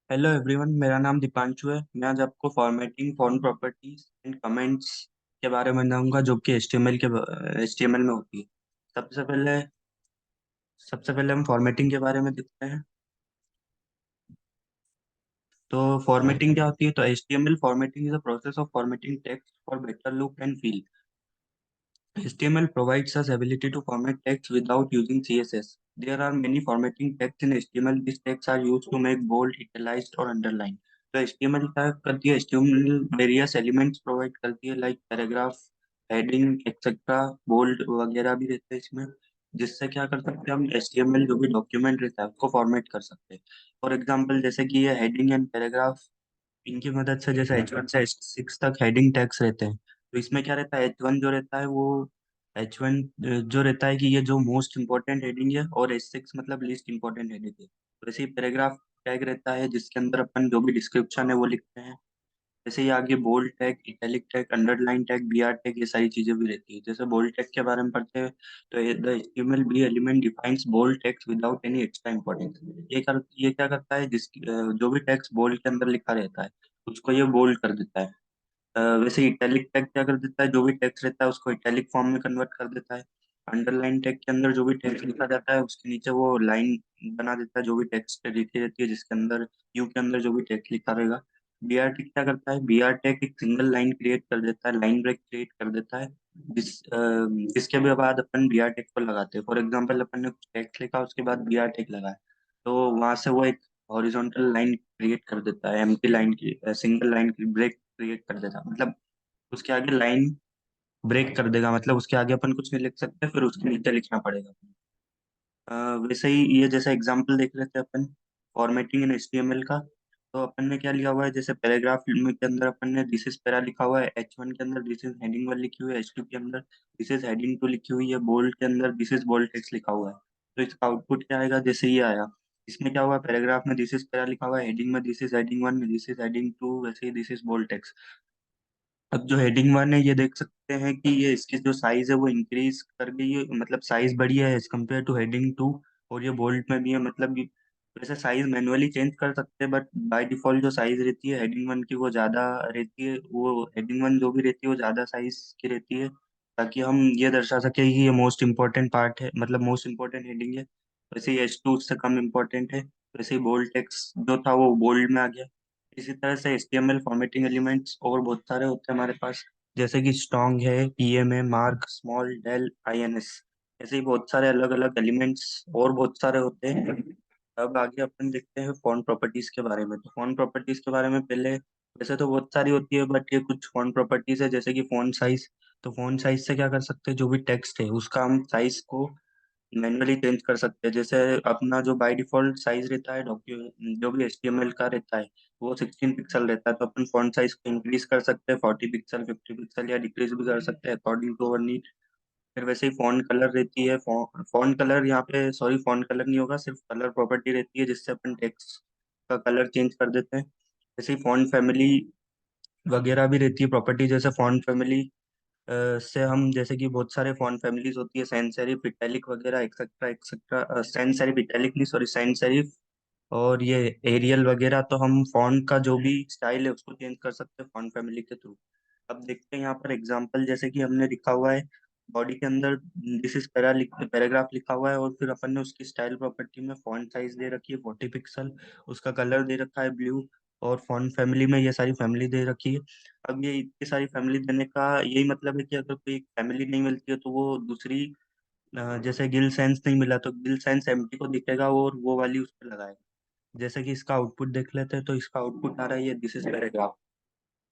Hello everyone, मेरा नाम दीपांशु है। मैं आज आपको formatting font properties and comments के बारे में बताऊंगा जो कि एचटीएमएल में होती है। सबसे पहले सबसे पहले हम फॉर्मेटिंग के बारे में देखते हैं। तो फॉर्मेटिंग क्या होती है? तो HTML formatting is a process of formatting text for better look and feel. HTML provides us ability to format text without using CSS. There are many formatting text in HTML. These texts are used to make bold, italicized और underline. तो HTML क्या करती है? HTML various elements provide करती है, like paragraph, heading etcetera, bold वगैरह भी रहते हैं इसमें, जिससे क्या कर सकते हैं हम HTML जो भी डॉक्यूमेंट रहता है उसको फॉर्मेट कर सकते हैं। फॉर एग्जाम्पल, जैसे कि ये हेडिंग एंड पैराग्राफ, इनकी मदद से जैसे H1 से H6 तक हेडिंग टैग्स रहते हैं। तो इसमें क्या रहता है? H1 जो रहता है वो H1 जो रहता है कि ये जो मोस्ट इंपॉर्टेंट हेडिंग है, और H6 मतलब लीस्ट इंपॉर्टेंट हेडिंग है। तो ऐसे ही पैराग्राफ टैग रहता है जिसके अंदर अपन जो भी डिस्क्रिप्शन है वो लिखते हैं। जैसे ये आगे bold tag, italic tag, underline tag, BR tag, ये सारी चीजें भी रहती है। जैसे बोल्ड टैग के बारे में पढ़ते हैं, तो the HTML B element defines bold text without any extra importance. ये क्या करता है? जो भी टेक्स्ट बोल्ड के अंदर लिखा रहता है उसको ये बोल्ड कर देता है। वैसे इटैलिक टैग क्या कर देता है? जो भी टेक्स्ट रहता है उसको इटैलिक फॉर्म में कन्वर्ट कर देता है। अंडरलाइन टैग के अंदर जो भी टेक्स्ट लिखा जाता है उसके नीचे वो लाइन बना देता है, जो भी टेक्स्ट लिखी रहती है जिसके अंदर यू के अंदर जो भी टेक्स्ट लिखा रहेगा। बीआर टैग क्या करता है? बीआर टैग एक सिंगल लाइन क्रिएट कर देता है, लाइन ब्रेक क्रिएट कर देता है, जिसके भी बाद अपन बीआर टैग को लगाते हैं। फॉर एग्जाम्पल, अपन ने कुछ टेक्स्ट लिखा, उसके बाद बीआर टैग लगाया, तो वहां से वो एक हॉरिजॉन्टल लाइन क्रिएट कर देता है, एम्प्टी लाइन की, सिंगल लाइन की ब्रेक क्रिएट कर देता है। मतलब उसके आगे लाइन ब्रेक कर देगा, मतलब उसके आगे अपन कुछ नहीं लिख सकते, फिर उसके नीचे लिखना पड़ेगा। अ, वैसे ही ये जैसा एग्जांपल देख लेते हैं अपन फॉर्मेटिंग इन एचटीएमएल का। तो अपन ने क्या लिया हुआ है? जैसे पैराग्राफ में के अंदर अपन ने दिस इज पैरा लिखा हुआ है, H1 के अंदर दिस इज हेडिंग वन लिखी हुई है, H2 के अंदर दिस इज हेडिंग टू लिखी हुई है, बोल्ड के अंदर दिस इज बोल्ड टेक्स्ट लिखा हुआ है। तो इसका आउटपुट क्या आएगा? जैसे ये आया, इसमें क्या हुआ? पैराग्राफ में दिस इज पैरा लिखा हुआ है, हेडिंग में दिस इज हेडिंग वन, में दिस इज हेडिंग टू, वैसे ही दिस इज बोल्ड टेक्स्ट। अब जो हेडिंग वन है, ये देख सकते हैं कि ये इसकी जो साइज है वो इंक्रीज कर गई है, मतलब साइज बढ़ी है as compare to heading two. और ये बोल्ड में भी है, मतलब वैसे साइज मैनुअली चेंज कर सकते हैं, बट बाय डिफॉल्ट जो साइज रहती है हेडिंग वन की वो ज़्यादा रहती है, वो हेडिंग वन जो भी रहती है वो ज़्यादा साइज की रहती है, ताकि हम ये दर्शा सके कि ये मोस्ट इंपॉर्टेंट पार्ट है, मतलब मोस्ट इंपॉर्टेंट हेडिंग है। वैसे ही H2 उससे कम इम्पोर्टेंट है। वैसे ही बोल्ड टेक्स्ट जो था वो बोल्ड में आ गया। इसी तरह से HTML फॉर्मेटिंग एलिमेंट्स और बहुत सारे होते हैं हमारे पास, जैसे कि स्ट्रॉन्ग है, पीएम है, मार्क, स्मॉल, डेल, आईएनएस। ऐसे ही बहुत सारे अलग अलग एलिमेंट्स और बहुत सारे होते हैं। अब आगे अपन देखते हैं फॉन्ट प्रॉपर्टीज के बारे में। तो फॉन्ट प्रॉपर्टीज के बारे में पहले, वैसे तो बहुत सारी होती है बट ये कुछ फॉन्ट प्रॉपर्टीज है, जैसे कि फॉन्ट साइज। तो फॉन्ट साइज से क्या कर सकते हैं? जो भी टेक्स्ट है उसका हम साइज को मैनुअली चेंज कर सकते हैं। जैसे अपना जो बाय डिफॉल्ट साइज रहता है डॉक्यूमेंट जो भी HTML का रहता है वो 16 पिक्सल रहता है, तो अपन फॉन्ट साइज को इंक्रीज कर सकते हैं 40 पिक्सल, 50 पिक्सल, या डिक्रीज भी कर सकते हैं अकॉर्डिंग टू अवर नीड। फिर वैसे ही फॉन्ट कलर रहती है, फॉन्ट कलर यहाँ पे, सॉरी, फॉन्ट कलर नहीं होगा, सिर्फ कलर प्रॉपर्टी रहती है जिससे अपन टेक्स्ट का कलर चेंज कर देते हैं। जैसे ही फॉन्ट फैमिली वगैरह भी रहती है प्रॉपर्टी, जैसे फॉन्ट फैमिली से हम, जैसे कि बहुत सारे फॉन्ट फैमिलीज होती है, सैंस सेरिफ, इटैलिक वगैरह etcetera etcetera, sans serif italic नहीं, सॉरी, सैंस सेरिफ और ये एरियल वगैरह। तो हम फॉन्ट का जो भी स्टाइल है उसको चेंज कर सकते हैं फॉन्ट फैमिली के थ्रू। अब देखते हैं यहाँ पर एग्जांपल, जैसे कि हमने लिखा हुआ है बॉडी के अंदर दिस इज पैराग्राफ लिखा हुआ है, और फिर अपन ने उसकी स्टाइल प्रॉपर्टी में फॉन्ट साइज दे रखी है 40 पिक्सल, उसका कलर दे रखा है ब्लू, और फॉन्ट फैमिली में ये सारी फैमिली दे रखी है। अब ये इतनी सारी फैमिली देने का यही मतलब है कि अगर कोई फैमिली नहीं मिलती है तो वो दूसरी, जैसे गिल सेंस नहीं मिला तो गिल सेंस एम्प्टी को दिखेगा और वो वाली उस पर लगाएगा। जैसे कि इसका आउटपुट देख लेते हैं, तो इसका आउटपुट आ रहा है ये दिस इज पैराग्राफ।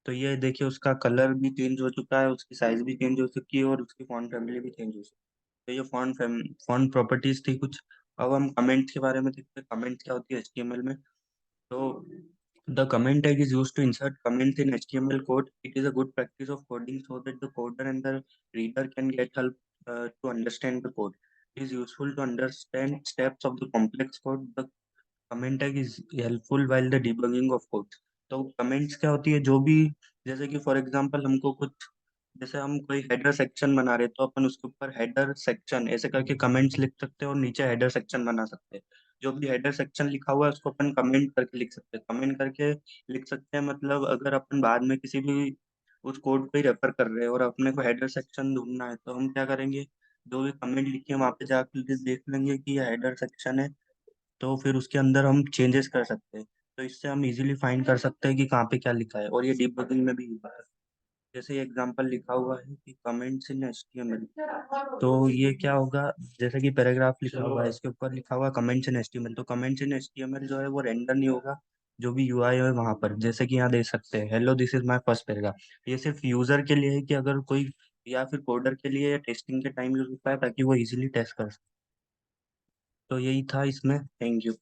तो ये देखिए उसका कलर भी चेंज हो चुका है, उसकी साइज भी चेंज हो चुकी है, और उसकी फॉन्ट फैमिली भी चेंज हो चुकी है। तो ये फॉन्ट प्रॉपर्टीज थी कुछ। अब हम कमेंट्स के बारे में देखते हैं, कमेंट्स क्या होती है HTML में। तो the comment tag is used to insert comments in HTML code. It is a good practice of coding so that the coder and the reader can get help to understand the code. It is useful to understand steps of the complex code. The comment tag is helpful while the debugging of code. तो comments क्या होती है? जो भी, जैसे कि for example हमको कुछ, जैसे हम कोई हेडर सेक्शन बना रहे हैं तो अपन उसके ऊपर हेडर सेक्शन ऐसे करके कमेंट्स लिख सकते हैं और नीचे हेडर सेक्शन बना सकते हैं। जो भी हेडर सेक्शन लिखा हुआ है उसको अपन कमेंट करके लिख सकते हैं। कमेंट करके लिख सकते हैं मतलब अगर अपन बाद में किसी भी उस कोड को ही रेफर कर रहे हैं और अपने को हेडर सेक्शन ढूंढना है तो हम क्या करेंगे, जो भी कमेंट लिखे हैं वहाँ पे जाकर देख लेंगे कि ये हेडर सेक्शन है, तो फिर उसके अंदर हम चेंजेस कर सकते हैं। तो इससे हम इजीली फाइंड कर सकते हैं कि कहाँ पे क्या लिखा है, और ये डिबगिंग में भी यूज है। जैसे एग्जांपल लिखा हुआ है कि कमेंट्स इन एचटीएमएल, तो ये क्या होगा, जैसे कि पैराग्राफ लिखा हुआ है इसके ऊपर लिखा हुआ है कमेंट्स इन एचटीएमएल, तो कमेंट्स इन एचटीएमएल जो है वो रेंडर नहीं होगा, जो भी यूआई है वहां पर, जैसे कि यहाँ देख सकते हैं hello this is my first paragraph. ये सिर्फ यूजर के लिए है कि अगर कोई या फिर कोडर के लिए या टेस्टिंग के टाइम यूज होता है ताकि वो इजीली टेस्ट कर सके। तो यही था इसमें। Thank you.